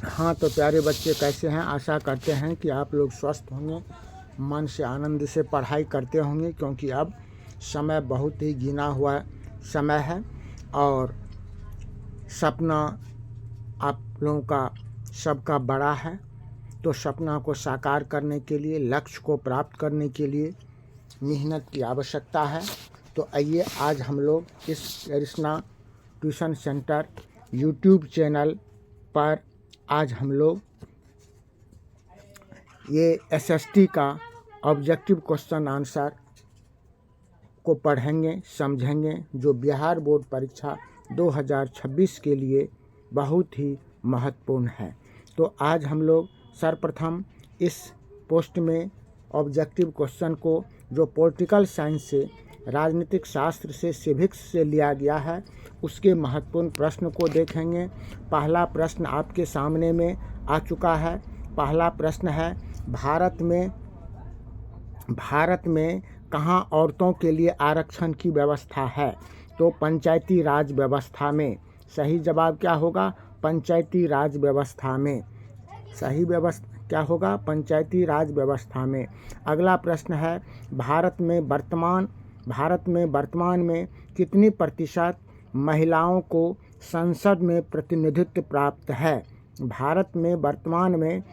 हाँ, तो प्यारे बच्चे कैसे हैं? आशा करते हैं कि आप लोग स्वस्थ होंगे, मन से आनंद से पढ़ाई करते होंगे, क्योंकि अब समय बहुत ही गिना हुआ समय है और सपना आप लोगों का सबका बड़ा है। तो सपना को साकार करने के लिए, लक्ष्य को प्राप्त करने के लिए मेहनत की आवश्यकता है। तो आइए आज हम लोग इस Krishna tuition centre YouTube channel पर आज हम लोग ये एसएसटी का ऑब्जेक्टिव क्वेश्चन आंसर को पढ़ेंगे, समझेंगे, जो बिहार बोर्ड परीक्षा 2026 के लिए बहुत ही महत्वपूर्ण है। तो आज हम लोग सर्वप्रथम इस पोस्ट में ऑब्जेक्टिव क्वेश्चन को, जो पॉलिटिकल साइंस से, राजनीतिक शास्त्र से, सिविक्स से लिया गया है, उसके महत्वपूर्ण प्रश्न को देखेंगे। पहला प्रश्न आपके सामने में आ चुका है। पहला प्रश्न है, भारत में कहाँ औरतों के लिए आरक्षण की व्यवस्था है? तो पंचायती राज व्यवस्था में। सही जवाब क्या होगा? पंचायती राज व्यवस्था में। सही व्यवस्था क्या होगा? पंचायती राज व्यवस्था में। अगला प्रश्न है, भारत में वर्तमान में कितनी प्रतिशत महिलाओं को संसद में प्रतिनिधित्व प्राप्त है? भारत में वर्तमान में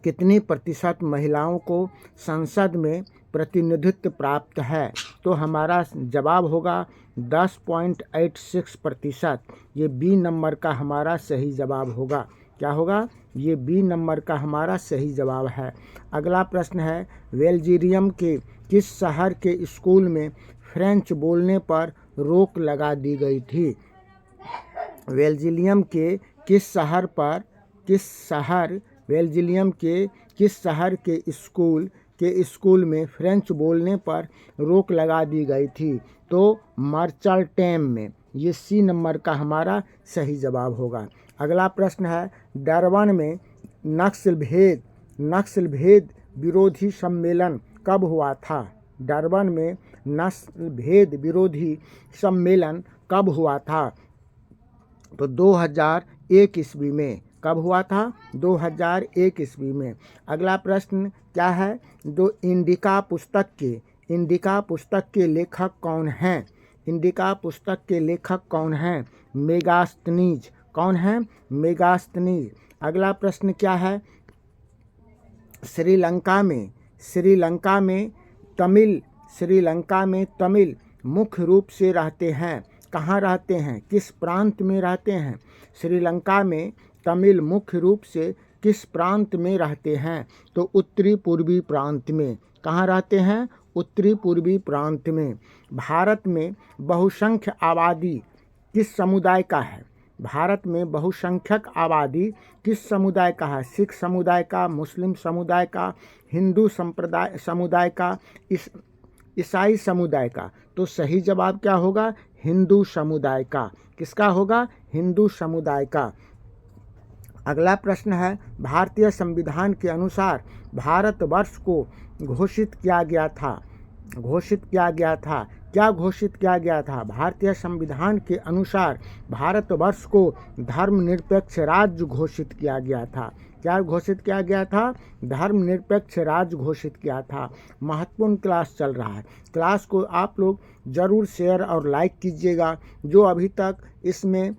कितनी प्रतिशत महिलाओं को संसद में प्रतिनिधित्व प्राप्त है? तो हमारा जवाब होगा 10.86%। ये बी नंबर का हमारा सही जवाब होगा। क्या होगा? ये बी नंबर का हमारा सही जवाब है। अगला प्रश्न है, बेल्जियम के किस शहर के स्कूल में फ्रेंच बोलने पर रोक लगा दी गई थी? बेल्जियम के किस शहर के स्कूल में फ्रेंच बोलने पर रोक लगा दी गई थी? तो मार्शलटैम में। ये सी नंबर का हमारा सही जवाब होगा। अगला प्रश्न है, डरबन में नक्सलभेद विरोधी सम्मेलन कब हुआ था? डरबन में नस्लभेद विरोधी सम्मेलन कब हुआ था? तो 2001 ईस्वी में। कब हुआ था? 2001 ईस्वी में। अगला प्रश्न क्या है, जो इंडिका पुस्तक के लेखक कौन हैं? इंडिका पुस्तक के लेखक कौन हैं? मेगास्थनीज। कौन है? मेगास्थनीज। अगला प्रश्न क्या है, श्रीलंका में तमिल मुख्य रूप से रहते हैं। कहाँ रहते हैं? किस प्रांत में रहते हैं? श्रीलंका में तमिल मुख्य रूप से किस प्रांत में रहते हैं? तो उत्तरी पूर्वी प्रांत में। कहाँ रहते हैं? उत्तरी पूर्वी प्रांत में। भारत में बहुसंख्यक आबादी किस समुदाय का है? भारत में बहुसंख्यक आबादी किस समुदाय का है? सिख समुदाय का, मुस्लिम समुदाय का, हिंदू समुदाय का, ईसाई समुदाय का? तो सही जवाब क्या होगा? हिंदू समुदाय का। किसका होगा? हिंदू समुदाय का। अगला प्रश्न है, भारतीय संविधान के अनुसार भारतवर्ष को घोषित किया गया था। क्या घोषित किया गया था? भारतीय संविधान के अनुसार भारतवर्ष को धर्मनिरपेक्ष राज्य घोषित किया गया था। क्या घोषित किया गया था? धर्मनिरपेक्ष राज्य घोषित किया था। महत्वपूर्ण क्लास चल रहा है। क्लास को आप लोग ज़रूर शेयर और लाइक कीजिएगा। जो अभी तक इसमें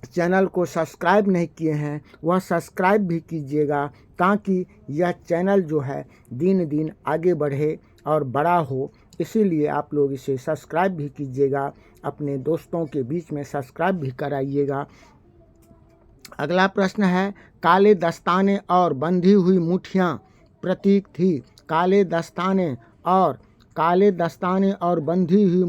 चैनल को सब्सक्राइब नहीं किए हैं, वह सब्सक्राइब भी कीजिएगा, ताकि यह चैनल जो है दिन दिन आगे बढ़े और बड़ा हो। इसीलिए आप लोग इसे सब्सक्राइब भी कीजिएगा, अपने दोस्तों के बीच में सब्सक्राइब भी कराइएगा। अगला प्रश्न है, काले दस्ताने और बंधी हुई मुठ्ठियाँ प्रतीक थी। काले दस्ताने और बंधी हुई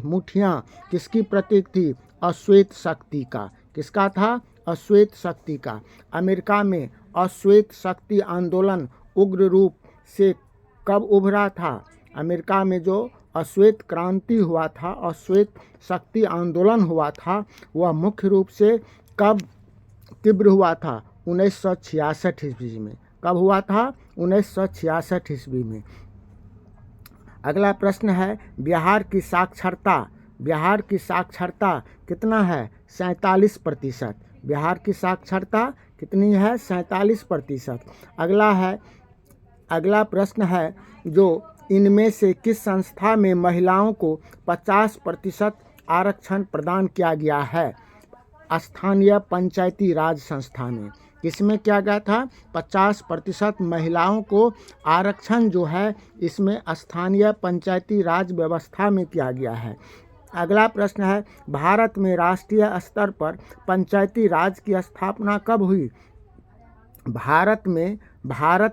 मुठ्ठियाँ किसकी प्रतीक थी? अश्वेत शक्ति का। किसका था? अश्वेत शक्ति का। अमेरिका में अश्वेत शक्ति आंदोलन उग्र रूप से कब उभरा था? अमेरिका में जो अश्वेत क्रांति हुआ था, अश्वेत शक्ति आंदोलन हुआ था, वह मुख्य रूप से कब तीव्र हुआ था? 1966 ईस्वी में। कब हुआ था? 1966 ईस्वी में। अगला प्रश्न है, बिहार की साक्षरता कितना है? 47%। बिहार की साक्षरता कितनी है? 47%। अगला प्रश्न है जो इनमें से किस संस्था में महिलाओं को 50% आरक्षण प्रदान किया गया है? स्थानीय पंचायती राज संस्था में। इसमें क्या गया था? 50% महिलाओं को आरक्षण जो है इसमें स्थानीय पंचायती राज व्यवस्था में किया गया है। अगला प्रश्न है भारत में राष्ट्रीय स्तर पर पंचायती राज की स्थापना कब हुई? भारत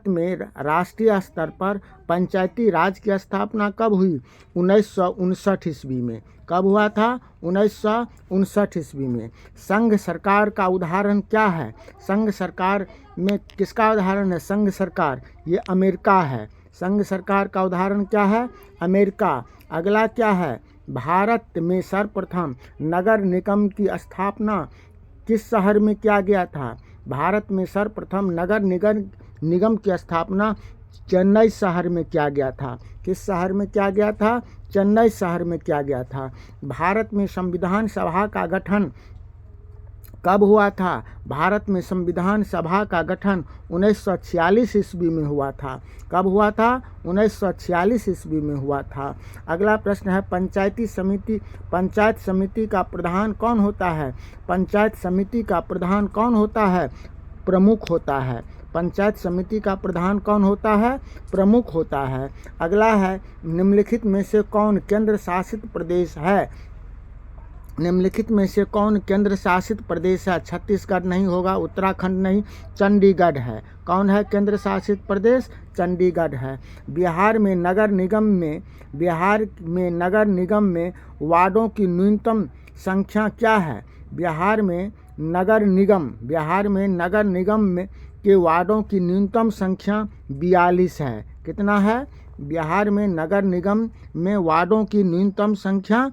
में राष्ट्रीय स्तर पर पंचायती राज की स्थापना कब हुई? 1959 ईस्वी में। कब हुआ था? 1959 ईस्वी में। संघ सरकार का उदाहरण क्या है? संघ सरकार में किसका उदाहरण है? संघ सरकार, ये अमेरिका है। संघ सरकार का उदाहरण क्या है? अमेरिका। अगला क्या है? भारत में सर्वप्रथम नगर निगम की स्थापना किस शहर में किया गया था? भारत में सर्वप्रथम नगर निगम की स्थापना चेन्नई शहर में किया गया था। किस शहर में किया गया था? चेन्नई शहर में किया गया था। भारत में संविधान सभा का गठन कब हुआ था? भारत में संविधान सभा का गठन 1946 ईस्वी में हुआ था। कब हुआ था? 1946 ईस्वी में हुआ था। अगला प्रश्न है पंचायत समिति का प्रधान कौन होता है? पंचायत समिति का प्रधान कौन होता है? प्रमुख होता है। पंचायत समिति का प्रधान कौन होता है? प्रमुख होता है। अगला है निम्नलिखित में से कौन केंद्र शासित प्रदेश है? निम्नलिखित में से कौन केंद्र शासित प्रदेश है? छत्तीसगढ़ नहीं होगा, उत्तराखंड नहीं, चंडीगढ़ है। कौन है केंद्र शासित प्रदेश? चंडीगढ़ है। बिहार में नगर निगम में वार्डों की न्यूनतम संख्या क्या है? बिहार में नगर निगम में के वार्डों की न्यूनतम संख्या 42 है। कितना है? बिहार में नगर निगम में वार्डों की न्यूनतम संख्या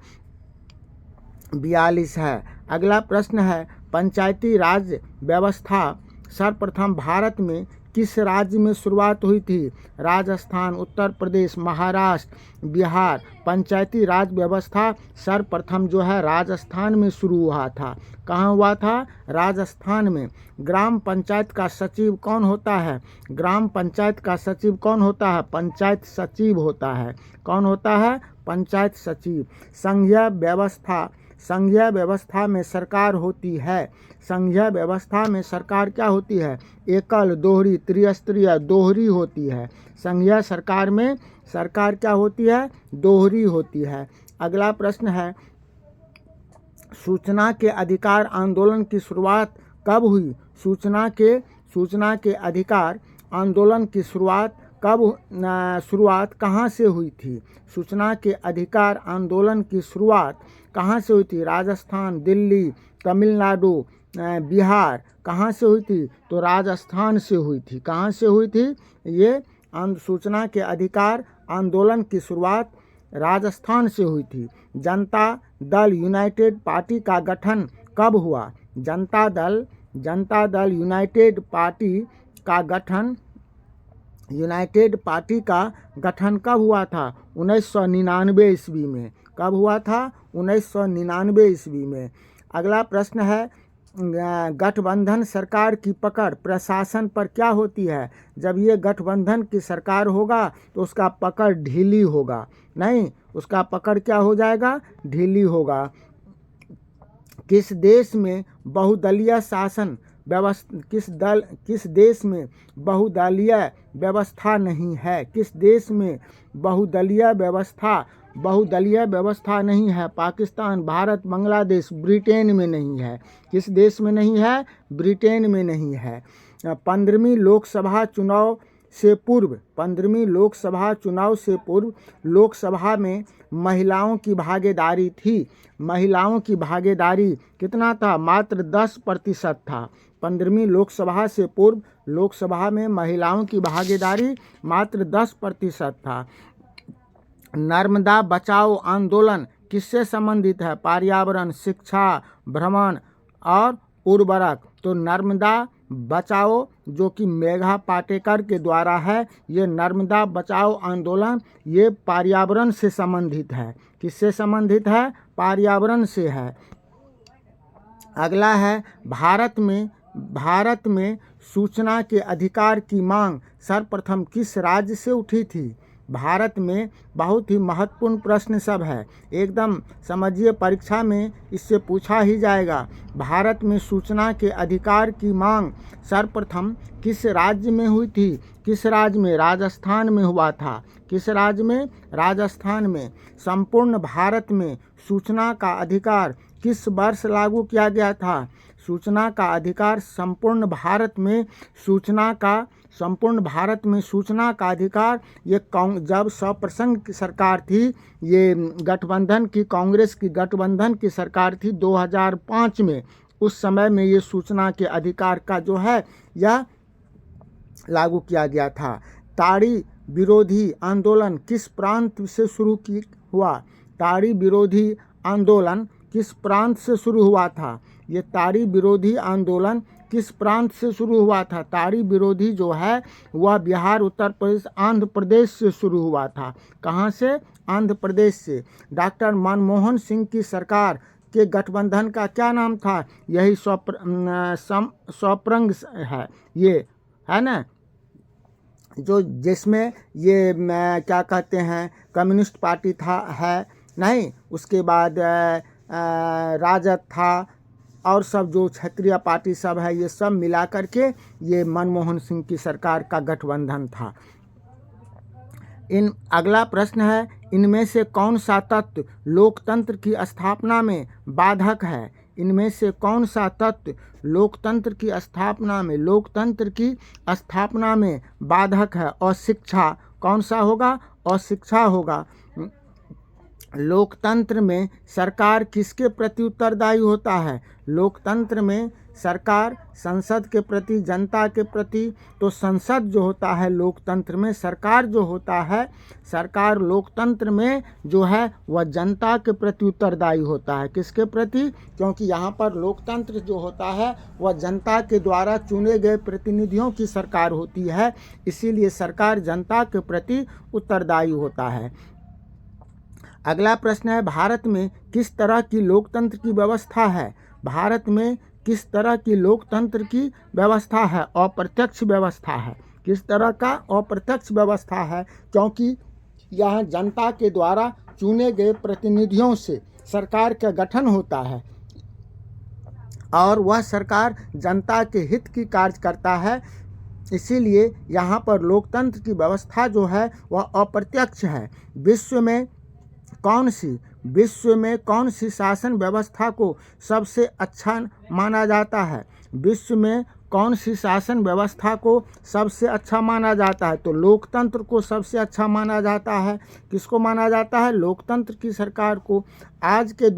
42 है। अगला प्रश्न है पंचायती राज व्यवस्था सर्वप्रथम भारत में किस राज्य में शुरुआत हुई थी? राजस्थान, उत्तर प्रदेश, महाराष्ट्र, बिहार। पंचायती राज व्यवस्था सर्वप्रथम जो है राजस्थान में शुरू हुआ था। कहाँ हुआ था? राजस्थान में। ग्राम पंचायत का सचिव कौन होता है? ग्राम पंचायत का सचिव कौन होता है? पंचायत सचिव होता है। कौन होता है? पंचायत सचिव। संघीय व्यवस्था में सरकार होती है। संघीय व्यवस्था में सरकार क्या होती है? एकल, दोहरी, त्रिस्तरीय, दोहरी होती है। संघीय सरकार में सरकार क्या होती है? दोहरी होती है। अगला प्रश्न है सूचना के अधिकार आंदोलन की शुरुआत कब हुई? सूचना के अधिकार आंदोलन की शुरुआत कहाँ से हुई थी? सूचना के अधिकार आंदोलन की शुरुआत कहाँ से हुई थी? राजस्थान, दिल्ली, तमिलनाडु, बिहार। कहाँ से हुई थी? तो राजस्थान से हुई थी। कहाँ से हुई थी? ये सूचना के अधिकार आंदोलन की शुरुआत राजस्थान से हुई थी। जनता दल यूनाइटेड पार्टी का गठन कब हुआ? जनता दल यूनाइटेड पार्टी का गठन कब हुआ था? 1999 ईस्वी में। कब हुआ था? 1999 ईस्वी में। अगला प्रश्न है गठबंधन सरकार की पकड़ प्रशासन पर क्या होती है? जब ये गठबंधन की सरकार होगा तो उसका पकड़ ढीली होगा। नहीं, उसका पकड़ क्या हो जाएगा? ढीली होगा। किस देश में बहुदलीय शासन व्यवस्था किस देश में बहुदलीय व्यवस्था नहीं है? किस देश में बहुदलीय व्यवस्था नहीं है? पाकिस्तान, भारत, बांग्लादेश, ब्रिटेन में नहीं है। किस देश में नहीं है? ब्रिटेन में नहीं है। 15वीं लोकसभा चुनाव से पूर्व लोकसभा में महिलाओं की भागीदारी थी। महिलाओं की भागीदारी कितना था? मात्र 10% था। 15वीं लोकसभा से पूर्व लोकसभा में महिलाओं की भागीदारी मात्र 10% था। नर्मदा बचाओ आंदोलन किससे संबंधित है? पर्यावरण, शिक्षा, भ्रमण और उर्वरक। तो नर्मदा बचाओ जो कि मेघा पाटेकर के द्वारा है, ये नर्मदा बचाओ आंदोलन ये पर्यावरण से संबंधित है। किससे संबंधित है? पर्यावरण से है। अगला है भारत में सूचना के अधिकार की मांग सर्वप्रथम किस राज्य से उठी थी? भारत में बहुत ही महत्वपूर्ण प्रश्न सब है, एकदम समझिए, परीक्षा में इससे पूछा ही जाएगा। भारत में सूचना के अधिकार की मांग सर्वप्रथम किस राज्य में हुई थी? किस राज्य में? राजस्थान में हुआ था। किस राज्य में? राजस्थान में। संपूर्ण भारत में सूचना का अधिकार किस वर्ष लागू किया गया था? सूचना का अधिकार संपूर्ण भारत में सूचना का अधिकार ये जब सप्रसंग की सरकार थी, ये गठबंधन की, कांग्रेस की गठबंधन की सरकार थी 2005 में, उस समय में ये सूचना के अधिकार का जो है यह लागू किया गया था। ताड़ी विरोधी आंदोलन किस प्रांत से शुरू हुआ? ताड़ी विरोधी आंदोलन किस प्रांत से शुरू हुआ था? ये ताड़ी विरोधी आंदोलन किस प्रांत से शुरू हुआ था? ताड़ी विरोधी जो है वह बिहार, उत्तर प्रदेश, आंध्र प्रदेश से शुरू हुआ था। कहाँ से? आंध्र प्रदेश से। डॉक्टर मनमोहन सिंह की सरकार के गठबंधन का क्या नाम था? यही स्वप्रंग है, ये है ना, जो जिसमें ये क्या कहते हैं, कम्युनिस्ट पार्टी था, है नहीं, उसके बाद राजद था, और सब जो क्षत्रिय पार्टी सब है, ये सब मिला करके ये मनमोहन सिंह की सरकार का गठबंधन था। अगला प्रश्न है, इनमें से कौन सा तत्व लोकतंत्र की स्थापना में बाधक है? इनमें से कौन सा तत्व लोकतंत्र की स्थापना में बाधक है? अशिक्षा कौन सा होगा? अशिक्षा होगा। लोकतंत्र में सरकार किसके प्रति उत्तरदायी होता है? लोकतंत्र में सरकार संसद के प्रति, जनता के प्रति। तो संसद जो होता है लोकतंत्र में, सरकार जो होता है, सरकार लोकतंत्र में जो है वह जनता के प्रति उत्तरदायी होता है। किसके प्रति? क्योंकि यहाँ पर लोकतंत्र जो होता है वह जनता के द्वारा चुने गए प्रतिनिधियों की सरकार होती है, इसीलिए सरकार जनता के प्रति उत्तरदायी होता है। अगला प्रश्न है, भारत में किस तरह की लोकतंत्र की व्यवस्था है? भारत में किस तरह की लोकतंत्र की व्यवस्था है? अप्रत्यक्ष व्यवस्था है। किस तरह का? अप्रत्यक्ष व्यवस्था है, क्योंकि यहाँ जनता के द्वारा चुने गए प्रतिनिधियों से सरकार का गठन होता है और वह सरकार जनता के हित की कार्य करता है, इसीलिए यहाँ पर लोकतंत्र की व्यवस्था जो है वह अप्रत्यक्ष है। विश्व में कौन सी शासन व्यवस्था को सबसे अच्छा माना जाता है? विश्व में कौन सी शासन व्यवस्था को सबसे अच्छा माना जाता है? तो लोकतंत्र को सबसे अच्छा माना जाता है। किसको माना जाता है? लोकतंत्र की सरकार को। आज के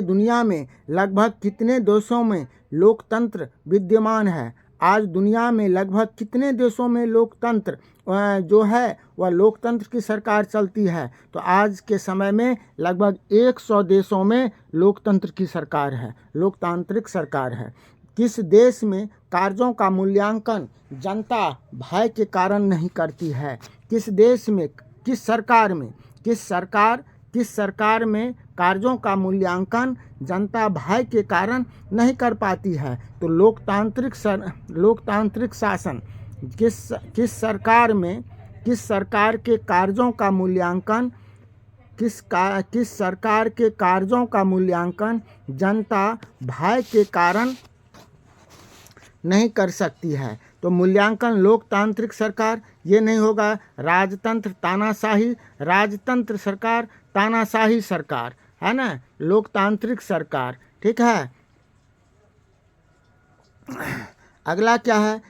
दुनिया में लगभग कितने देशों में लोकतंत्र विद्यमान है? आज दुनिया में लगभग कितने देशों में लोकतंत्र जो है वह लोकतंत्र की सरकार चलती है? तो आज के समय में लगभग 100 देशों में लोकतंत्र की सरकार है, लोकतांत्रिक सरकार है। किस देश में कार्यों का मूल्यांकन जनता भय के कारण नहीं करती है? किस देश में, किस सरकार में कार्यों का मूल्यांकन जनता भय के कारण नहीं कर पाती है? तो लोकतांत्रिक शासन किस सरकार के कार्यों का मूल्यांकन किस सरकार के कार्यों का मूल्यांकन जनता भय के कारण नहीं कर सकती है? तो मूल्यांकन लोकतांत्रिक सरकार ये नहीं होगा। राजतंत्र सरकार, तानाशाही सरकार, है ना, लोकतांत्रिक सरकार, ठीक है। अगला क्या है?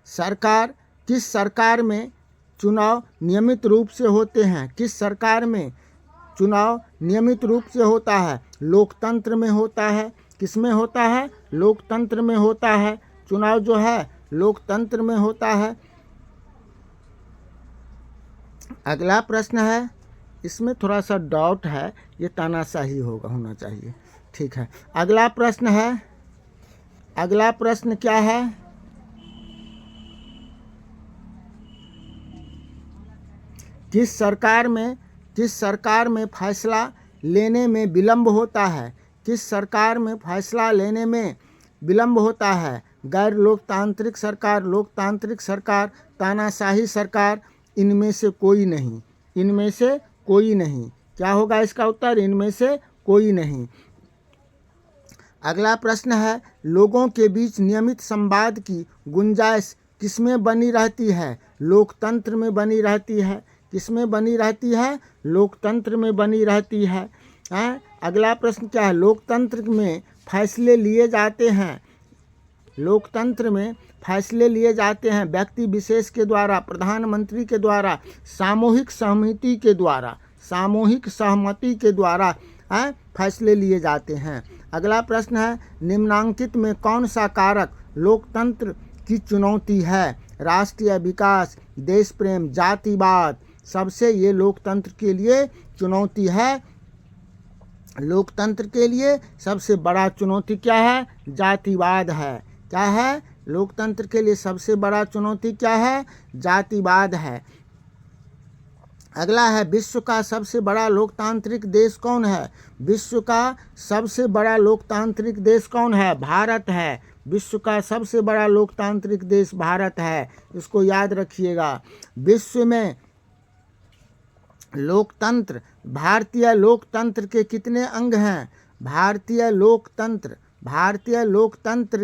सरकार किस सरकार में चुनाव नियमित रूप से होते हैं? किस सरकार में चुनाव नियमित रूप से होता है? लोकतंत्र में होता है। किस में होता है? लोकतंत्र में होता है। चुनाव जो है लोकतंत्र में होता है। अगला प्रश्न है, इसमें थोड़ा सा डाउट है, ये तानाशाही होना चाहिए, ठीक है। अगला प्रश्न क्या है? किस किस सरकार में फैसला लेने में विलंब होता है? किस सरकार में फैसला लेने में विलंब होता है? गैर लोकतांत्रिक सरकार, लोकतांत्रिक सरकार, तानाशाही सरकार, इनमें से कोई नहीं। इनमें से कोई नहीं। क्या होगा इसका उत्तर? इनमें से कोई नहीं। अगला प्रश्न है, लोगों के बीच नियमित संवाद की गुंजाइश किसमें बनी रहती है? लोकतंत्र में बनी रहती है। किसमें बनी रहती है? लोकतंत्र में बनी रहती है। अगला प्रश्न क्या है? लोकतंत्र में फैसले लिए जाते हैं। लोकतंत्र में फैसले लिए जाते हैं व्यक्ति विशेष के द्वारा, प्रधानमंत्री के द्वारा, सामूहिक सहमति के द्वारा, सामूहिक सहमति के द्वारा फैसले लिए जाते हैं। अगला प्रश्न है, निम्नांकित में कौन सा कारक लोकतंत्र की चुनौती है? राष्ट्रीय विकास, देश प्रेम, जातिवाद। सबसे ये लोकतंत्र के लिए चुनौती है। लोकतंत्र के लिए सबसे बड़ा चुनौती क्या है? जातिवाद है। क्या है? लोकतंत्र के लिए सबसे बड़ा चुनौती क्या है? जातिवाद है। अगला है, विश्व का सबसे बड़ा लोकतांत्रिक देश कौन है? विश्व का सबसे बड़ा लोकतांत्रिक देश कौन है? भारत है। विश्व का सबसे बड़ा लोकतांत्रिक देश भारत है। इसको याद रखिएगा। विश्व में लोकतंत्र, भारतीय लोकतंत्र के कितने अंग हैं? भारतीय लोकतंत्र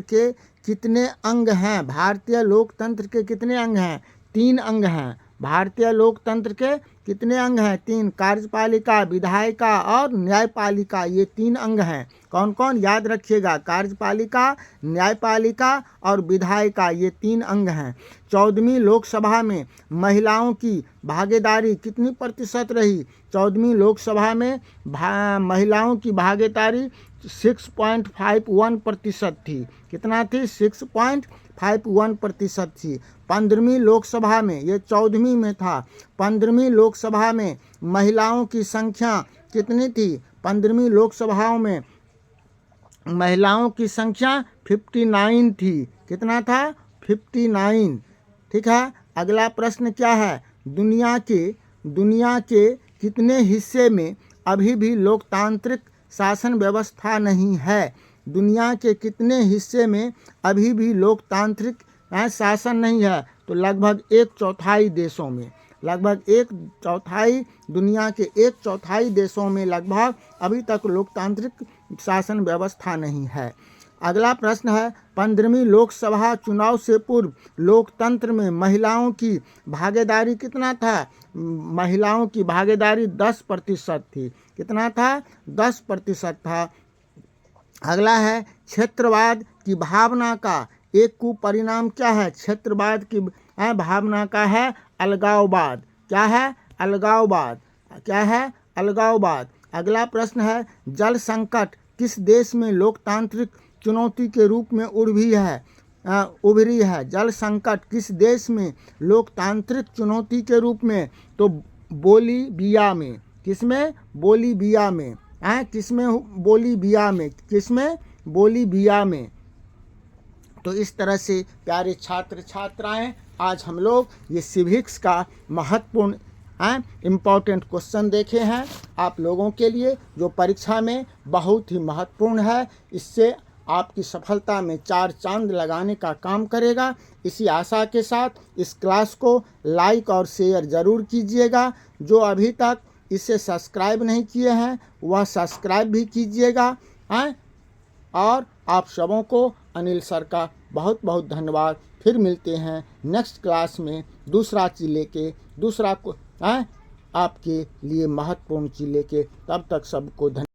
के कितने अंग हैं? भारतीय लोकतंत्र के कितने अंग हैं? 3 अंग हैं। भारतीय लोकतंत्र के कितने अंग हैं? 3। कार्यपालिका, विधायिका और न्यायपालिका, ये 3 अंग हैं। कौन कौन? याद रखिएगा, कार्यपालिका, न्यायपालिका और विधायिका, ये 3 अंग हैं। 14वीं लोकसभा में महिलाओं की भागीदारी कितनी प्रतिशत रही? 14वीं लोकसभा में महिलाओं की भागीदारी 6.51% थी। कितना थी? 6.51% थी। 15वीं लोकसभा में, ये 14वीं में था, 15वीं लोकसभा में महिलाओं की संख्या कितनी थी? 15वीं लोकसभाओं में महिलाओं की संख्या 59 थी। कितना था? 59। ठीक है। अगला प्रश्न क्या है? दुनिया के कितने हिस्से में अभी भी लोकतांत्रिक शासन व्यवस्था नहीं है? दुनिया के कितने हिस्से में अभी भी लोकतांत्रिक शासन नहीं है? तो लगभग 1/4 देशों में, लगभग 1/4 दुनिया के 1/4 देशों में लगभग अभी तक लोकतांत्रिक शासन व्यवस्था नहीं है। अगला प्रश्न है, 15वीं लोकसभा चुनाव से पूर्व लोकतंत्र में महिलाओं की भागीदारी कितना था? महिलाओं की भागीदारी 10% थी। कितना था? 10% था। अगला है, क्षेत्रवाद की भावना का एक कुपरिणाम क्या है? क्षेत्रवाद की भावना का है अलगाववाद। क्या है? अलगाववाद। क्या है? अलगाववाद। अगला प्रश्न है, जल संकट किस देश में लोकतांत्रिक चुनौती के रूप में उभरी है? जल संकट किस देश में लोकतांत्रिक चुनौती के रूप में? तो बोलीविया में। किसमें? बोलीविया में। किसमें? बोलीविया में। किसमें? बोलीविया में। तो इस तरह से प्यारे छात्र छात्राएं, आज हम लोग ये सिविक्स का महत्वपूर्ण इम्पॉर्टेंट क्वेश्चन देखे हैं आप लोगों के लिए, जो परीक्षा में बहुत ही महत्वपूर्ण है। इससे आपकी सफलता में 4 चांद लगाने का काम करेगा। इसी आशा के साथ इस क्लास को लाइक और शेयर ज़रूर कीजिएगा। जो अभी तक इसे सब्सक्राइब नहीं किए हैं वह सब्सक्राइब भी कीजिएगा। और आप सबों को अनिल सर का बहुत बहुत धन्यवाद। फिर मिलते हैं नेक्स्ट क्लास में दूसरा चीज़ लेके, दूसरा आपके लिए महत्वपूर्ण चीज़ लेके। तब तक सबको धन्यवाद।